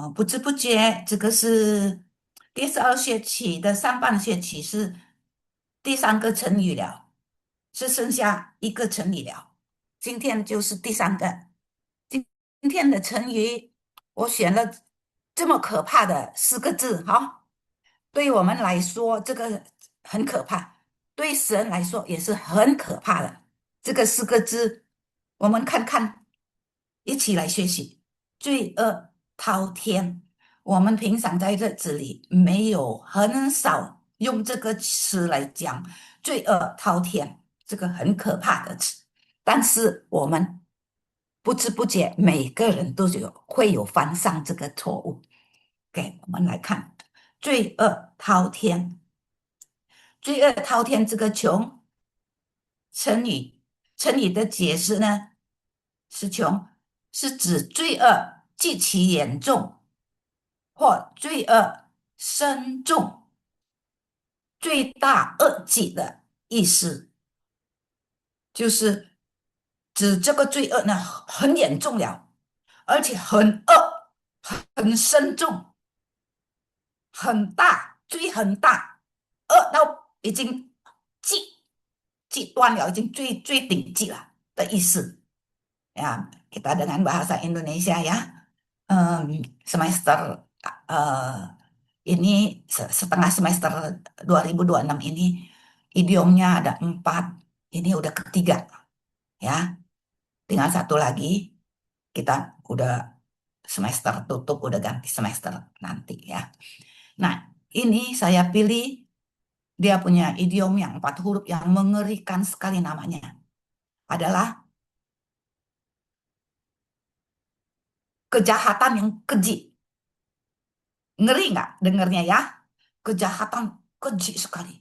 不知不觉，这个是第12学期的上半学期是第3个成语了，只剩下一个成语了。今天就是第3个。今天的成语，我选了这么可怕的4个字，哈，对于我们来说，这个很可怕，对神来说也是很可怕的。这个4个字，我们看看，一起来学习。罪恶滔天，我们平常在日子里没有很少用这个词来讲罪恶滔天这个很可怕的词，但是我们不知不觉每个人都会有犯上这个错误。给我们来看罪恶滔天，罪恶滔天这个成语，成语的解释呢是指罪恶极其严重或罪恶深重、罪大恶极的意思，就是指这个罪恶呢很严重了，而且很恶、很深重、很大，罪很大，恶到已经极端了，已经最顶级了的意思。Ya, kita dengan bahasa Indonesia ya. Semester ini setengah semester 2026 ini idiomnya ada 4. Ini udah ketiga ya. Tinggal satu lagi kita udah semester tutup, udah ganti semester nanti ya. Nah, ini saya pilih dia punya idiom yang 4 huruf yang mengerikan sekali namanya. Adalah kejahatan yang keji. Ngeri nggak dengernya ya? Kejahatan keji sekali.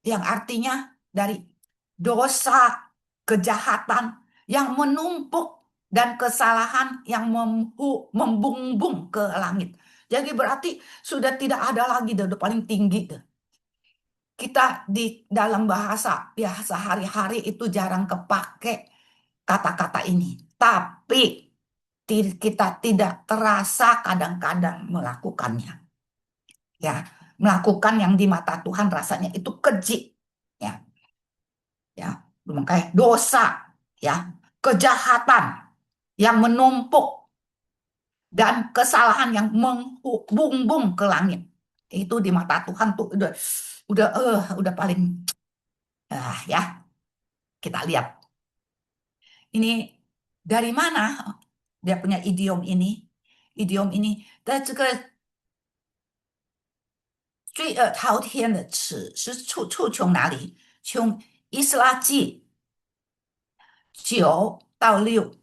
Yang artinya dari dosa, kejahatan yang menumpuk dan kesalahan yang membumbung ke langit. Jadi berarti sudah tidak ada lagi, udah paling tinggi. Kita di dalam bahasa ya sehari-hari itu jarang kepake kata-kata ini. Tapi kita tidak terasa kadang-kadang melakukannya. Ya, melakukan yang di mata Tuhan rasanya itu keji. Ya, ya, makanya dosa, ya, kejahatan yang menumpuk dan kesalahan yang mengbumbung ke langit. Itu di mata Tuhan tuh udah paling ya, kita lihat. Ini dari mana dia punya idiom ini? Idiom ini, 罪恶滔天的词是从哪里？从以斯拉记9到6，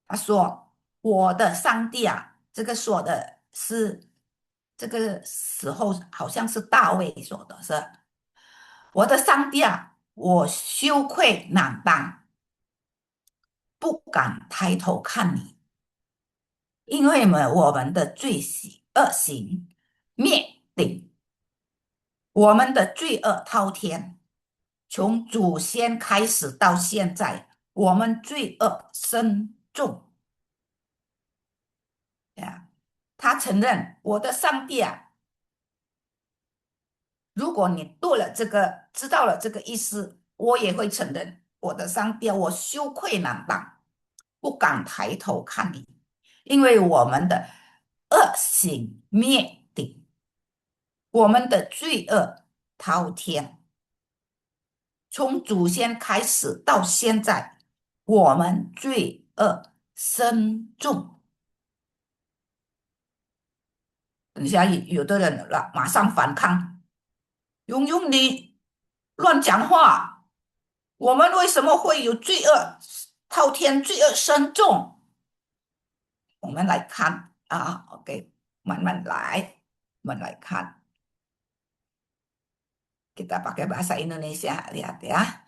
他说：“我的上帝啊，这个说的是这个时候好像是大卫说的，是我的上帝啊，我羞愧难当，不敢抬头看你，因为我们的恶行灭顶，我们的罪恶滔天。”从祖先开始到现在，我们罪恶深重呀。他承认，我的上帝啊，如果你读了这个，知道了这个意思，我也会承认，我的上帝啊，我羞愧难当，不敢抬头看你，因为我们的恶行灭顶，我们的罪恶滔天。从祖先开始到现在，我们罪恶深重。等一下，有的人马上反抗，庸庸你乱讲话，我们为什么会有罪恶滔天、罪恶深重？我们来看啊，OK，慢慢来，我们来看。Kita pakai bahasa Indonesia, lihat ya.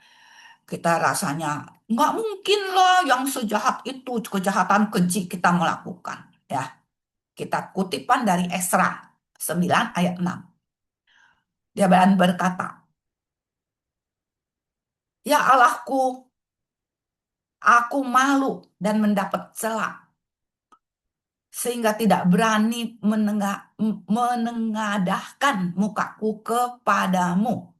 Kita rasanya nggak mungkin lah yang sejahat itu kejahatan keji kita melakukan. Ya, kita kutipan dari Esra 9 ayat 6. Dia berkata, Ya Allahku, aku malu dan mendapat celah sehingga tidak berani menengadahkan mukaku kepadamu,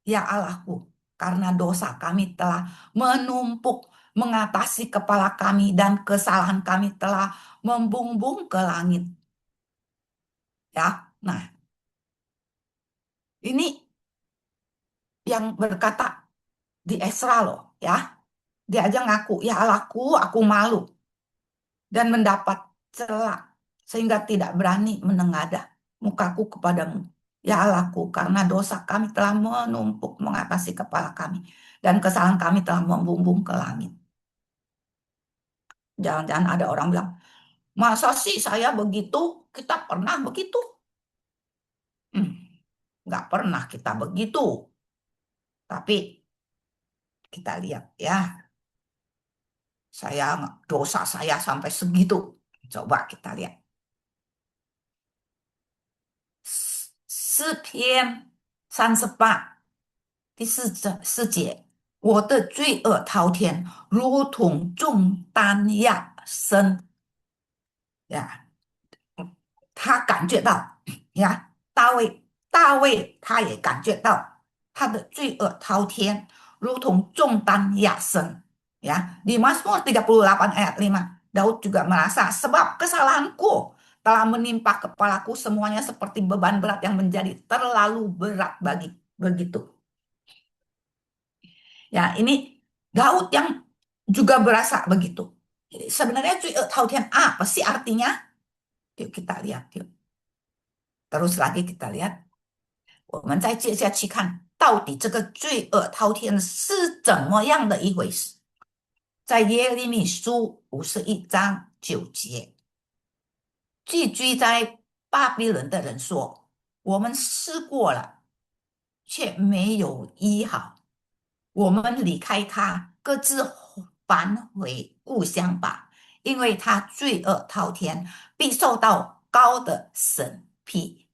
ya Allahku, karena dosa kami telah menumpuk mengatasi kepala kami dan kesalahan kami telah membumbung ke langit. Ya, nah ini yang berkata di Esra loh, ya. Dia aja ngaku, ya Allahku, aku malu dan mendapat celah sehingga tidak berani menengadah mukaku kepadamu. Ya Allahku, karena dosa kami telah menumpuk mengatasi kepala kami dan kesalahan kami telah membumbung ke langit. Jangan-jangan ada orang bilang, masa sih saya begitu? Kita pernah begitu? Hmm, nggak pernah kita begitu. Tapi kita lihat ya, dosa saya sampai segitu. Coba kita lihat. 诗篇38第4节，我的罪恶滔天，如同重担压身呀。他感觉到呀，大卫他也感觉到他的罪恶滔天，如同重担压身ya. Di Mazmur 38 ayat 5, Daud juga merasa sebab kesalahanku telah menimpa kepalaku, semuanya seperti beban berat yang menjadi terlalu berat bagi begitu. Ya, ini Daud yang juga berasa begitu. Jadi sebenarnya tautian apa sih artinya? Yuk kita lihat yuk. Terus lagi kita lihat. 我们再接下去看，到底这个罪恶滔天是怎么样的一回事？在耶利米书51章9节，寄居在巴比伦的人说：“我们试过了，却没有医好。我们离开他，各自返回故乡吧，因为他罪恶滔天，必受到高的审批。”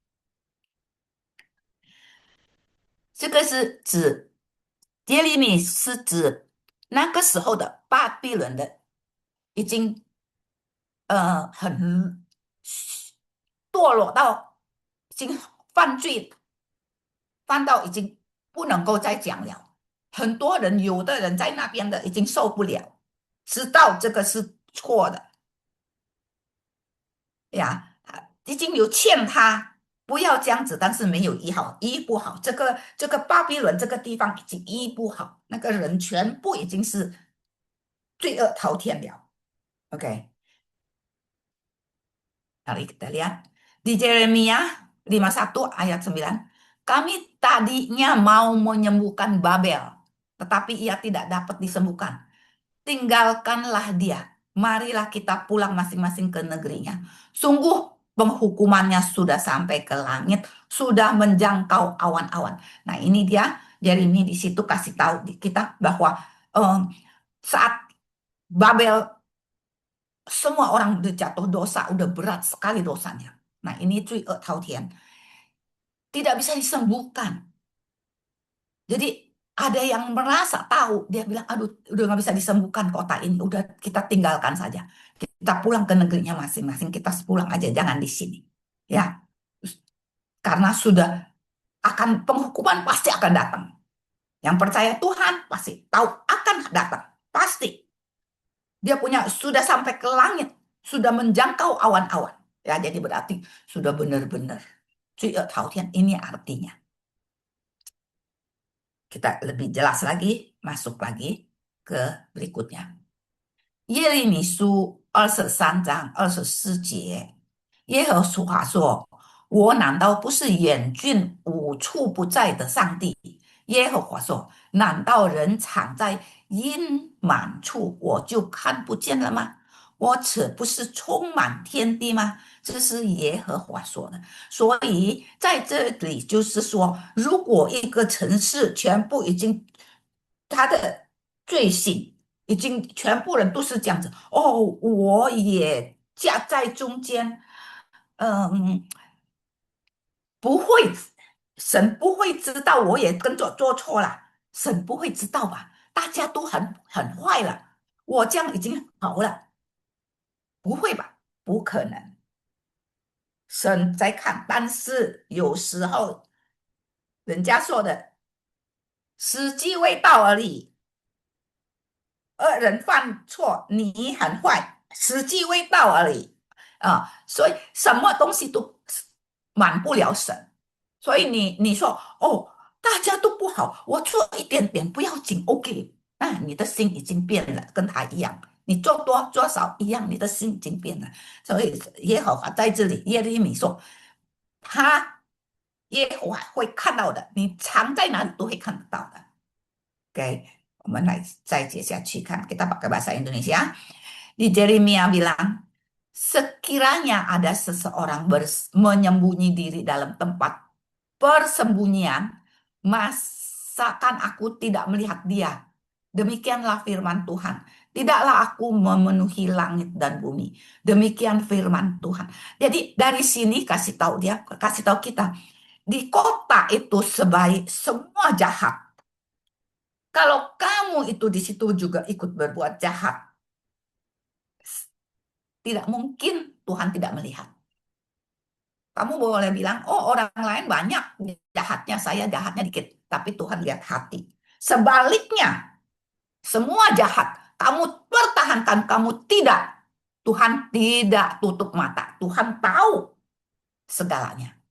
这个是指耶利米是指那个时候的巴比伦的已经很堕落到已经犯罪，犯到已经不能够再讲了。很多人，有的人在那边的已经受不了，知道这个是错的呀，已经有劝他不要这样子，但是没有医好，医不好。这个巴比伦这个地方已经医不好，那个人全部已经是罪恶滔天了。OK，mari kita lihat di Yeremia 51 ayat 9. Kami tadinya mau menyembuhkan Babel, tetapi ia tidak dapat disembuhkan. Tinggalkanlah dia. Marilah kita pulang masing-masing ke negerinya. Sungguh penghukumannya sudah sampai ke langit, sudah menjangkau awan-awan. Nah, ini dia Yeremia di situ kasih tahu kita bahwa saat Babel semua orang udah jatuh dosa, udah berat sekali dosanya. Nah, ini cuy tautian tidak bisa disembuhkan. Jadi ada yang merasa tahu, dia bilang, aduh, udah nggak bisa disembuhkan kota ini, udah kita tinggalkan saja. Kita pulang ke negerinya masing-masing, kita pulang aja, jangan di sini. Ya, karena sudah akan penghukuman pasti akan datang. Yang percaya Tuhan pasti tahu akan datang, pasti. Dia punya sudah sampai ke langit, sudah menjangkau awan-awan. Ya, jadi berarti sudah benar-benar. Ini artinya. Kita lebih jelas lagi, masuk lagi ke berikutnya. 耶利米书23章24节，耶和华说：“我难道不是远近无处不在的上帝？”耶和华说：“难道人藏在阴满处，我就看不见了吗？我岂不是充满天地吗？”这是耶和华说的。所以在这里就是说，如果一个城市全部已经他的罪行已经全部人都是这样子，哦，我也夹在中间，嗯，不会，神不会知道我也跟着做错了，神不会知道吧？大家都很坏了，我这样已经好了，不会吧？不可能。神在看，但是有时候人家说的时机未到而已。恶人犯错，你很坏，时机未到而已啊。所以什么东西都满不了神。所以你说哦，大家都不好，我做一点点不要紧，OK。你的心已经变了，跟他一样。你做多做少一样，你的心已经变了。所以耶和华在这里，耶利米说，他耶和华会看到的，你藏在哪里都会看得到的。Oke,再接下去看, kita pakai bahasa Indonesia. Di Yeremia bilang, sekiranya ada seseorang menyembunyi diri dalam tempat persembunyian, masakan aku tidak melihat dia. Demikianlah firman Tuhan. Tidaklah aku memenuhi langit dan bumi. Demikian firman Tuhan. Jadi dari sini kasih tahu kita, di kota itu sebaik semua jahat. Kalau kamu itu di situ juga ikut berbuat jahat, tidak mungkin Tuhan tidak melihat. Kamu boleh bilang, oh orang lain banyak jahatnya, saya jahatnya dikit. Tapi Tuhan lihat hati. Sebaliknya, semua jahat, kamu pertahankan, kamu tidak. Tuhan tidak tutup mata. Tuhan tahu segalanya.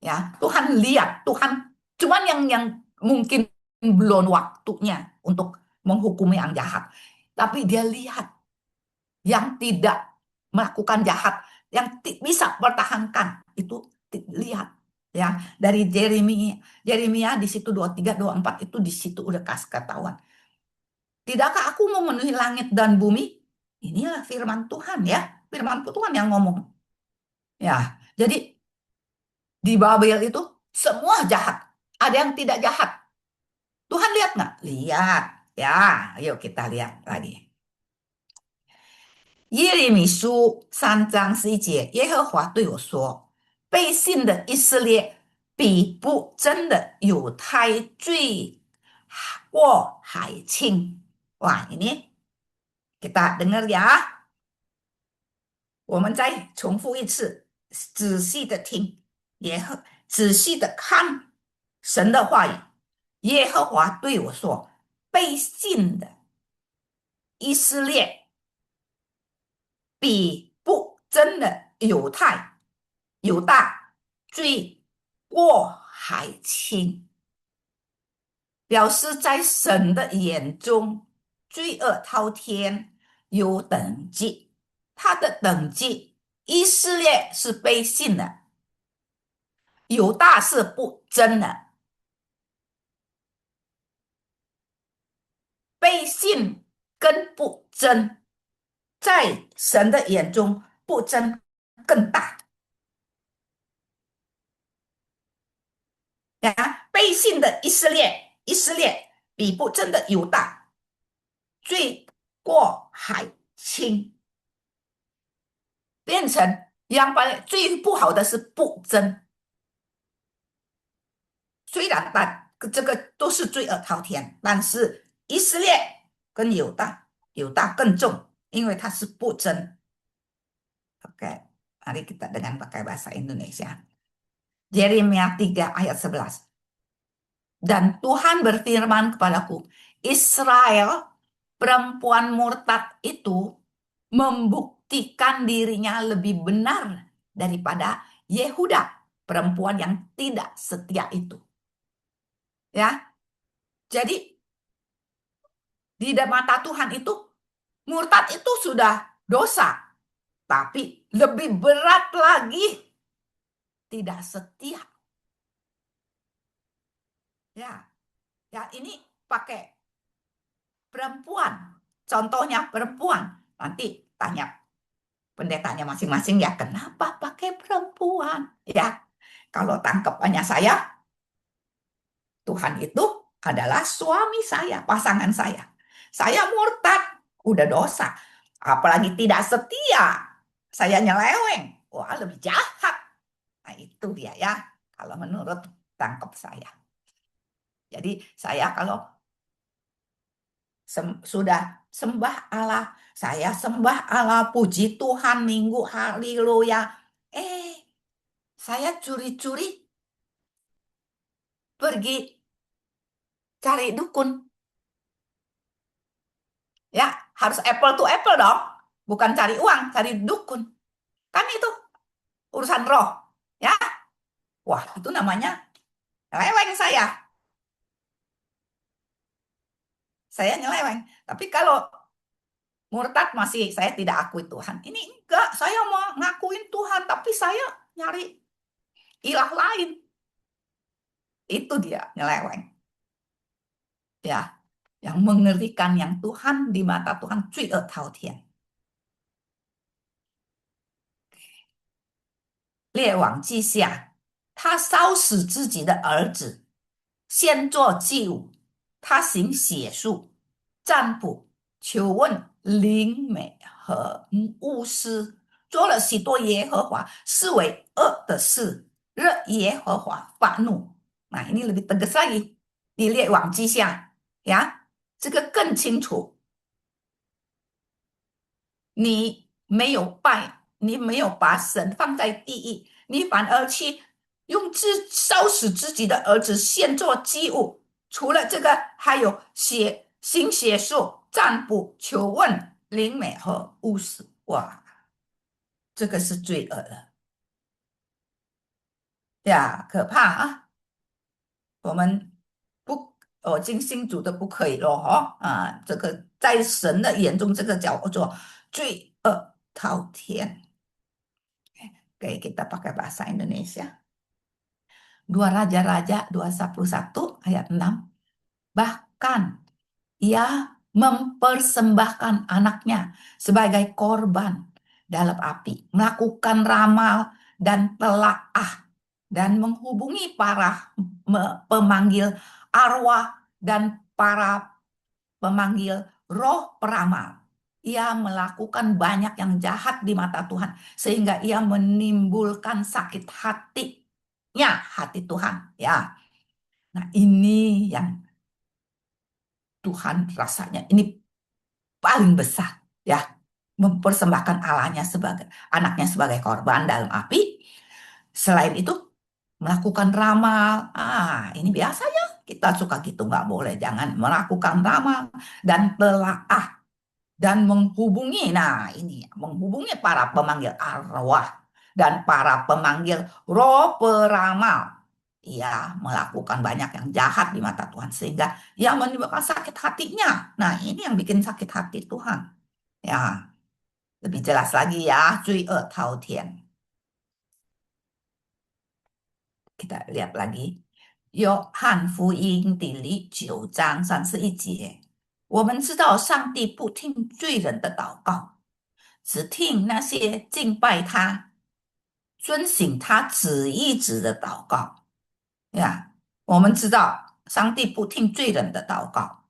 Ya, Tuhan lihat, Tuhan cuman yang mungkin belum waktunya untuk menghukumi yang jahat. Tapi dia lihat yang tidak melakukan jahat, yang bisa pertahankan itu lihat ya. Dari Yeremia di situ 23 24 itu di situ udah ketahuan. Tidakkah aku memenuhi langit dan bumi? Inilah firman Tuhan ya. Firman Tuhan yang ngomong. Ya, jadi di Babel itu semua jahat. Ada yang tidak jahat. Tuhan lihat nggak? Lihat. Ya, ayo kita lihat lagi. 耶利米书3章11节，耶和华对我说：背信的以色列比不真的犹太罪过还轻。哇，ini kita dengar ya，我们再重复一次，仔细的听，仔细的看神的话语。耶和华对我说：背信的以色列比不真的犹大罪过还轻，表示在神的眼中，罪恶滔天，有等级。他的等级，以色列是背信的，犹大是不真的。背信跟不真，在神的眼中，不真更大。背信的以色列比不真的犹大罪过还轻，变成yang paling 最不好的是不真。虽然这个都是罪恶滔天，但是以色列跟犹大更重，因为它是不真。Oke, mari kita dengan pakai bahasa Indonesia. Yeremia 3 ayat 11. Dan Tuhan berfirman kepadaku, Israel, perempuan murtad itu membuktikan dirinya lebih benar daripada Yehuda, perempuan yang tidak setia itu. Ya, jadi di mata Tuhan itu murtad itu sudah dosa, tapi lebih berat lagi tidak setia. Ya, ya ini pakai perempuan. Contohnya perempuan. Nanti tanya pendetanya masing-masing ya, kenapa pakai perempuan? Ya, kalau tangkapannya saya, Tuhan itu adalah suami saya, pasangan saya. Saya murtad, udah dosa. Apalagi tidak setia. Saya nyeleweng. Wah, lebih jahat. Nah, itu dia ya, kalau menurut tangkap saya. Jadi saya kalau sudah sembah Allah, saya sembah Allah, puji Tuhan, minggu haleluya. Eh, saya curi-curi pergi cari dukun. Ya, harus apple to apple dong. Bukan cari uang, cari dukun. Kan itu urusan roh. Ya, wah itu namanya nyeleweng saya. Saya nyeleweng. Tapi kalau murtad masih saya tidak akui Tuhan. Ini enggak, saya mau ngakuin Tuhan, tapi saya nyari ilah lain. Itu dia nyeleweng. Ya, yang mengerikan yang Tuhan di mata Tuhan, 罪恶滔天。列王记下，他烧死自己的儿子，先做祭物，他行血术、占卜、求问灵媒和巫师，做了许多耶和华视为恶的事，惹耶和华发怒。Nah, ini lebih tegas lagi di 列王记下呀，这个更清楚。你没有把神放在第一，你反而去烧死自己的儿子献作祭物。除了这个，还有行邪术、占卜、求问灵媒和巫师。哇，这个是罪恶了呀，可怕啊！我们不，尽信主的不可以咯，这个在神的眼中，这个叫做罪恶滔天。Oke, kita pakai bahasa Indonesia. 2 Raja-Raja 21 ayat 6. Bahkan ia mempersembahkan anaknya sebagai korban dalam api, melakukan ramal dan telaah, dan menghubungi para pemanggil arwah dan para pemanggil roh peramal. Ia melakukan banyak yang jahat di mata Tuhan, sehingga ia menimbulkan sakit hatinya, hati Tuhan. Ya, nah ini yang Tuhan rasanya ini paling besar, ya, mempersembahkan anaknya sebagai korban dalam api. Selain itu melakukan ramal, ini biasanya kita suka gitu, nggak boleh, jangan melakukan ramal dan telaah dan menghubungi. Nah, ini menghubungi para pemanggil arwah dan para pemanggil roh peramal. Ia melakukan banyak yang jahat di mata Tuhan sehingga ia menimbulkan sakit hatinya. Nah, ini yang bikin sakit hati Tuhan. Ya, lebih jelas lagi ya, 罪恶滔天。kita lihat lagi，约翰福音第9章31节，我们知道上帝不听罪人的祷告，只听那些敬拜他、遵行他旨意的祷告。呀，我们知道上帝不听罪人的祷告，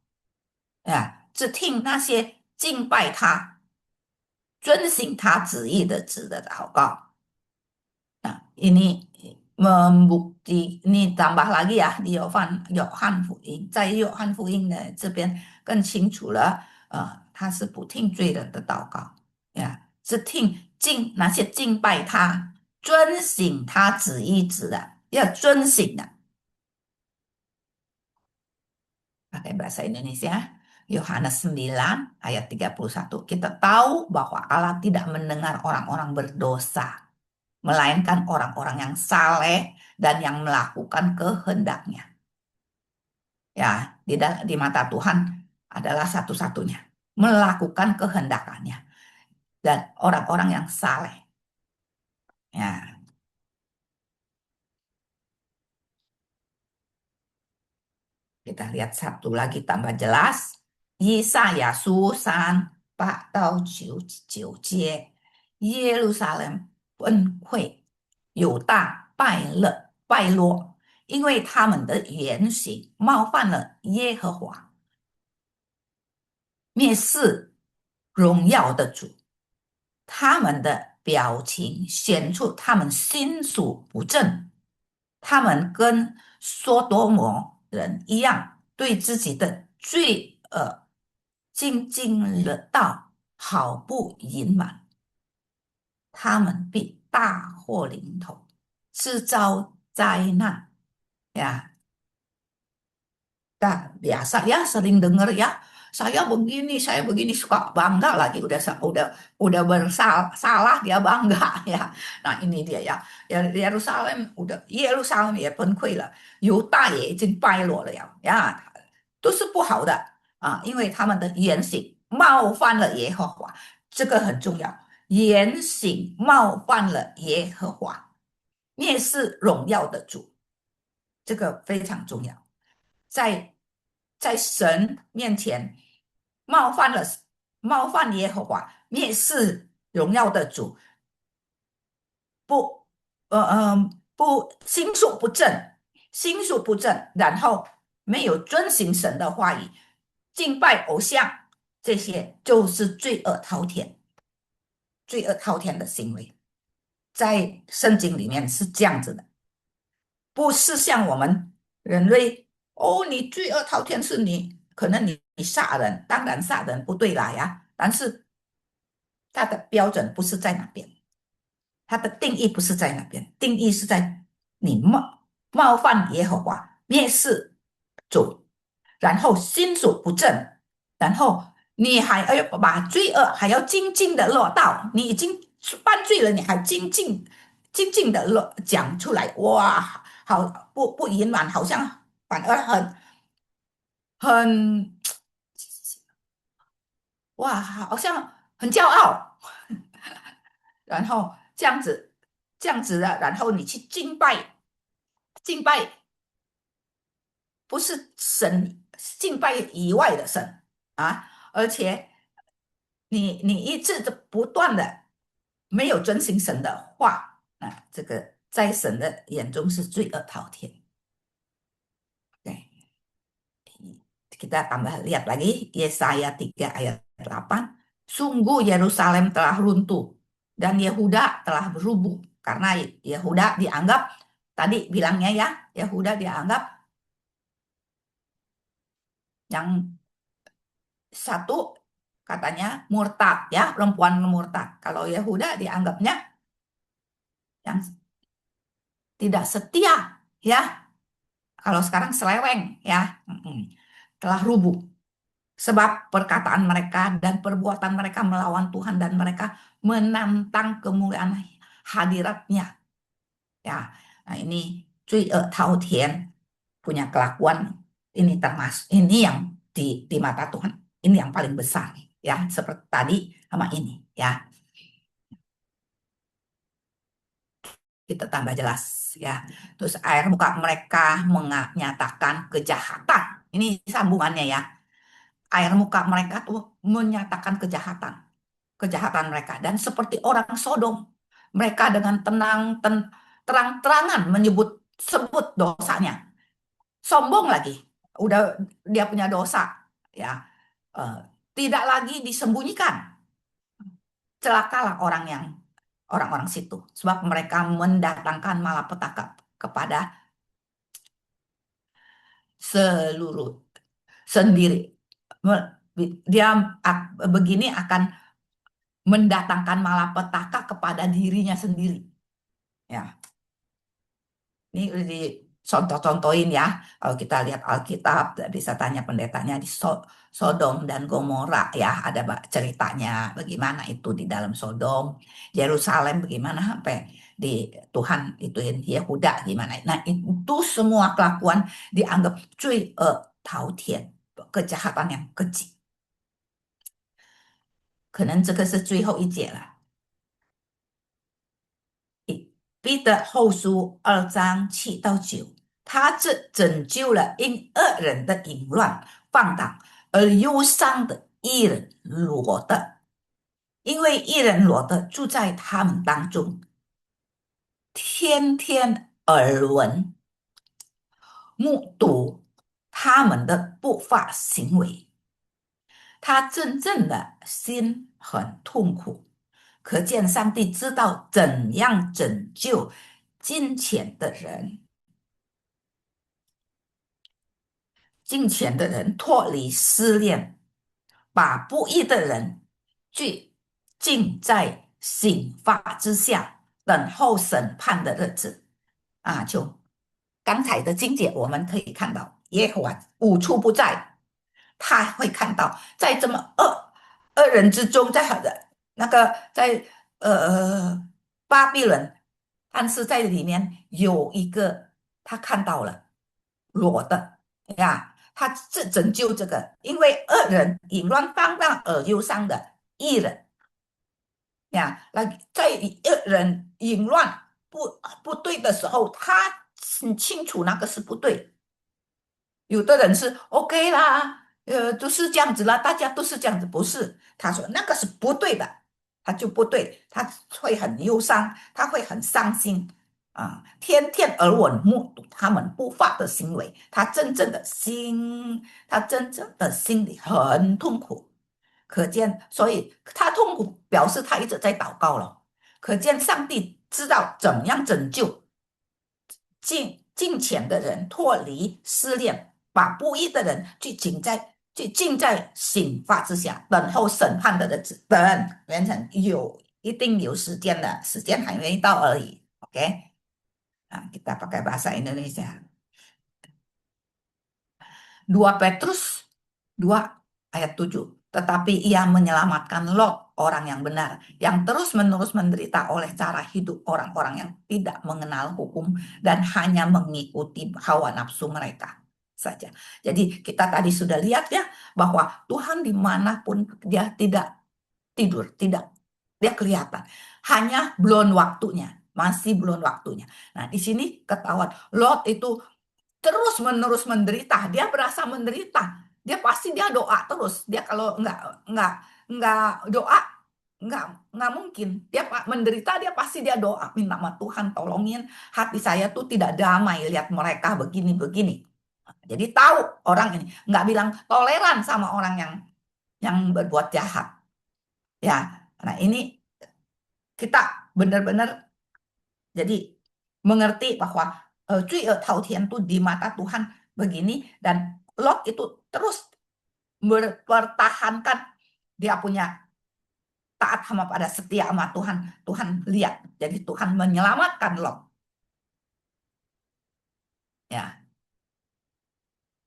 只听那些敬拜他、遵行他旨意的祷告。Nah, ini ini tambah lagi ya di Yohan福音，在约翰福音的这边更清楚了，他是不听罪人的祷告呀，是听那些敬拜他、遵行他旨意的，要遵行的。Pakai bahasa Indonesia, Yohanes 9 ayat 31. Kita tahu bahwa Allah tidak mendengar orang-orang berdosa, melainkan orang-orang yang saleh dan yang melakukan kehendaknya. Ya, di mata Tuhan adalah satu-satunya, melakukan kehendakannya dan orang-orang yang saleh. Ya, kita lihat satu lagi tambah jelas. 以赛亚书3 8到9节，耶路撒冷崩溃，犹大败落，因为他们的言行冒犯了耶和华，蔑视荣耀的主。他们的表情显出他们心属不正，他们跟所多摩人一样，对自己的罪恶精进了道，好不隐瞒，他们必大祸临头，自遭灾难呀。Dah, biasa ya sering dengar ya, saya begini suka bangga lagi udah bersalah dia bangga ya. Nah, ini dia ya. Yerusalem 耶路撒冷也崩溃了，犹大也已经败落了呀，都是不好的啊，因为他们的言行冒犯了耶和华，这个很重要。言行冒犯了耶和华，蔑视荣耀的主，这个非常重要。在在神面前冒犯了冒犯耶和华，蔑视荣耀的主，不不心术不正，然后没有遵行神的话语，敬拜偶像，这些就是罪恶滔天的行为，在圣经里面是这样子的。不是像我们人类哦，你罪恶滔天是你可能你杀人，当然杀人不对啦呀，但是它的标准不是在那边，它的定义不是在那边，定义是在你冒犯耶和华，蔑视主，然后心术不正，然后你还要把罪恶还要精进的落到，你已经犯罪了，你还精进的讲出来，哇，好不隐瞒，好像反而很哇，好像很骄傲，然后这样子的，然后你去敬拜不是神敬拜以外的神啊，而且你一直的不断的没有遵行神的话啊，这个在神的眼中是罪恶滔天。对，kita tambah lihat lagi Yesaya 3 ayat 8. Sungguh Yerusalem telah runtuh dan Yehuda telah berubuh. Karena Yehuda dianggap, tadi bilangnya ya, Yehuda dianggap yang satu katanya murtad ya, perempuan murtad. Kalau Yehuda dianggapnya yang tidak setia ya. Kalau sekarang seleweng ya, telah rubuh. Sebab perkataan mereka dan perbuatan mereka melawan Tuhan dan mereka menantang kemuliaan hadiratnya. Ya, nah ini 罪恶滔天 punya kelakuan ini termasuk ini yang di mata Tuhan ini yang paling besar ya seperti tadi sama ini ya kita tambah jelas ya. Terus air muka mereka menyatakan kejahatan. Ini sambungannya ya. Air muka mereka tuh menyatakan kejahatan mereka dan seperti orang Sodom mereka dengan terang-terangan sebut dosanya, sombong lagi udah dia punya dosa ya. Eh, Tidak lagi disembunyikan, celakalah orang-orang situ sebab mereka mendatangkan malapetaka kepada seluruh sendiri. Dia begini akan mendatangkan malapetaka kepada dirinya sendiri. Ya, ini contoh-contohin ya. Kalau kita lihat Alkitab, bisa tanya pendetanya di Sodom dan Gomora ya. Ada ceritanya bagaimana itu di dalam Sodom, Yerusalem bagaimana sampai di Tuhan ituin Yehuda gimana. Nah itu semua kelakuan dianggap 罪恶滔天, kejahatan yang keji. 可能这个是最后一节了。彼得后书2章7到9，他这拯救了因恶人的淫乱放荡而忧伤的义人罗德，因为义人罗德住在他们当中，天天耳闻目睹他们的不法行为，他真正的心很痛苦，可见上帝知道怎样拯救金钱的人，金钱的人脱离失恋，把不义的人聚尽在刑罚之下，等候审判的日子。啊，就刚才的经节，我们可以看到，耶和华无处不在，他会看到，在这么恶人之中，在那个在巴比伦，但是在里面有一个他看到了裸的呀，他拯救这个，因为恶人淫乱放荡而忧伤的艺人呀，那在恶人淫乱不对的时候，他很清楚那个是不对。有的人是 OK 啦，都是这样子啦，大家都是这样子，不是？他说那个是不对的，他就不对，他会很忧伤，他会很伤心啊，天天耳闻目睹他们不法的行为，他真正的心里很痛苦，可见，所以他痛苦表示他一直在祷告了，可见上帝知道怎样拯救敬虔的人脱离试炼，把不义的人去浸在刑罚之下，等候审判的日子。等变成一定有时间的，时间还没到而已。OK，kita pakai bahasa Indonesia. 2 Petrus 2 ayat 7. Tetapi ia menyelamatkan Lot, orang yang benar, yang terus-menerus menderita oleh cara hidup orang-orang yang tidak mengenal hukum dan hanya mengikuti hawa nafsu mereka saja. Jadi kita tadi sudah lihat ya, bahwa Tuhan dimanapun dia tidak tidur, tidak, dia kelihatan. Hanya belum waktunya, masih belum waktunya. Nah, di sini ketahuan Lot itu terus-menerus menderita. Dia berasa menderita. Dia doa terus. Dia kalau nggak doa, nggak mungkin. Dia menderita, dia doa minta sama Tuhan tolongin. Hati saya tuh tidak damai lihat mereka begini-begini. Jadi tahu orang ini nggak bilang toleran sama orang yang berbuat jahat. Ya, nah ini kita benar-benar jadi mengerti bahwa Tautian itu di mata Tuhan begini, dan Lot itu terus mempertahankan dia punya taat sama pada setia sama Tuhan. Tuhan lihat, jadi Tuhan menyelamatkan Lot. Ya,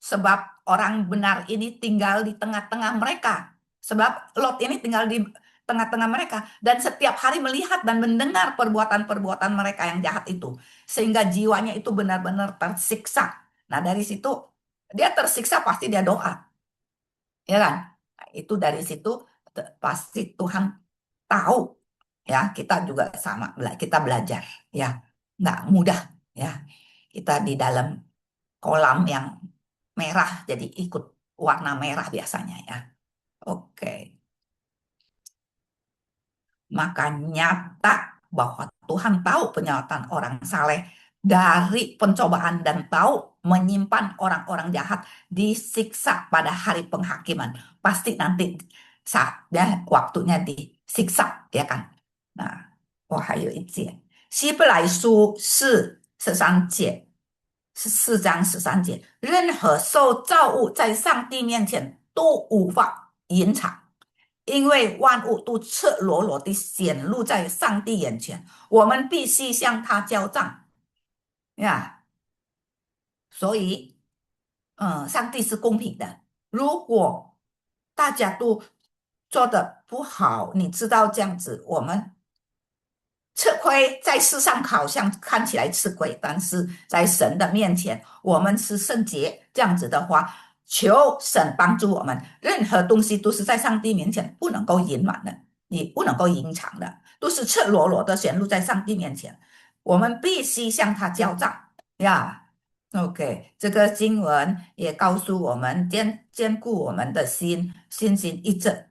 sebab orang benar ini tinggal di tengah-tengah mereka. Sebab Lot ini tinggal di tengah-tengah mereka dan setiap hari melihat dan mendengar perbuatan-perbuatan mereka yang jahat itu, sehingga jiwanya itu benar-benar tersiksa. Nah, dari situ dia tersiksa, pasti dia doa, ya kan? Nah, itu dari situ pasti Tuhan tahu, ya. Kita juga sama, kita belajar, ya, nggak mudah, ya. Kita di dalam kolam yang merah, jadi ikut warna merah biasanya, ya. Oke. Maka nyata bahwa Tuhan tahu penyelatan orang saleh dari pencobaan dan tahu menyimpan orang-orang jahat disiksa pada hari penghakiman. Pasti nanti saatnya waktunya disiksa, ya kan? Nah, 我还有一节，希伯来书是13节，14章13节，任何受造物在上帝面前都无法隐藏，因为万物都赤裸裸地显露在上帝眼前，我们必须向他交账呀。所以，上帝是公平的。如果大家都做的不好，你知道这样子，我们吃亏在世上好像看起来吃亏，但是在神的面前，我们是圣洁。这样子的话，求神帮助我们，任何东西都是在上帝面前不能够隐瞒的，你不能够隐藏的，都是赤裸裸的显露在上帝面前，我们必须向他交账呀。OK，这个经文也告诉我们，坚固我们的信心一直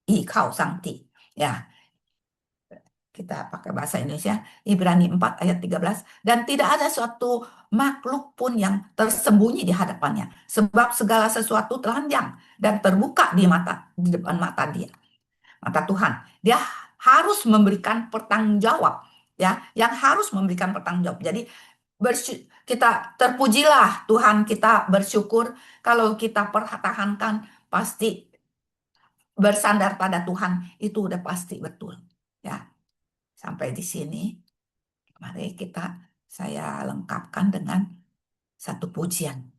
依靠上帝呀。Kita pakai bahasa Indonesia, Ibrani 4 ayat 13. Dan tidak ada suatu makhluk pun yang tersembunyi di hadapannya. Sebab segala sesuatu telanjang dan terbuka di depan mata dia. Mata Tuhan. Dia harus memberikan pertanggungjawab. Ya, yang harus memberikan pertanggungjawab. Jadi kita terpujilah Tuhan, kita bersyukur kalau kita pertahankan, pasti bersandar pada Tuhan itu udah pasti betul. Ya, sampai di sini mari saya lengkapkan dengan satu pujian.